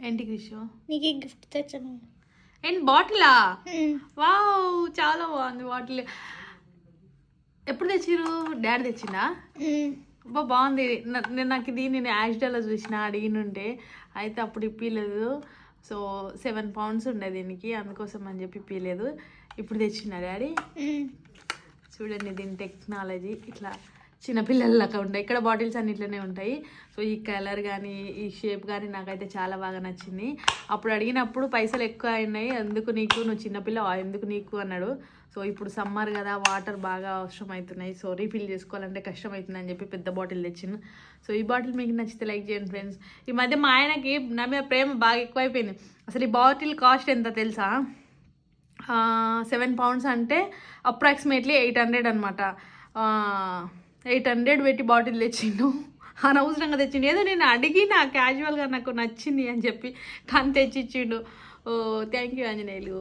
ఏంటి క్రిషు? నీకు గిఫ్ట్ తెచ్చాను. ఏంటి బాటిలా? వావ్ చాలా బాగుంది బాటిల్. ఎప్పుడు తెచ్చిరు? డాడీ తెచ్చిందా? బాగుంది. నాకు ఇది నేను యాష్డలో చూసిన అడిగినుంటే అయితే అప్పుడు ఇప్పలేదు. సో 7 pounds ఉండే దీనికి, అందుకోసం అని చెప్పి ఇప్పలేదు. ఇప్పుడు తెచ్చిన డాడీ. చూడండి దీని టెక్నాలజీ ఇట్లా చిన్నపిల్లలలాగా ఉంటాయి. ఇక్కడ బాటిల్స్ అన్ని ఇట్లనే ఉంటాయి. సో ఈ కలర్ కానీ ఈ షేప్ కానీ నాకైతే చాలా బాగా నచ్చింది. అప్పుడు అడిగినప్పుడు పైసలు ఎక్కువ అయినాయి, ఎందుకు నీకు, నువ్వు చిన్నపిల్ల ఎందుకు నీకు అన్నాడు. సో ఇప్పుడు సమ్మర్ కదా, వాటర్ బాగా అవసరం అవుతున్నాయి. సో రీఫిల్ చేసుకోవాలంటే కష్టం అవుతుంది అని చెప్పి పెద్ద బాటిల్ తెచ్చింది. సో ఈ బాటిల్ మీకు నచ్చితే లైక్ చేయండి ఫ్రెండ్స్. ఈ మధ్య మా ఆయనకి నా మీద ప్రేమ బాగా ఎక్కువైపోయింది. అసలు ఈ బాటిల్ కాస్ట్ ఎంత తెలుసా? 7 pounds అంటే అప్రాక్సిమేట్లీ 800 అనమాట. 800 పెట్టి బాటిల్ తెచ్చిండు. అనవసరంగా తెచ్చిండు. ఏదో నేను అడిగిన క్యాజువల్గా నాకు నచ్చింది అని చెప్పి కానీ తెచ్చిచ్చిండు. Thank you Anjaneyulu.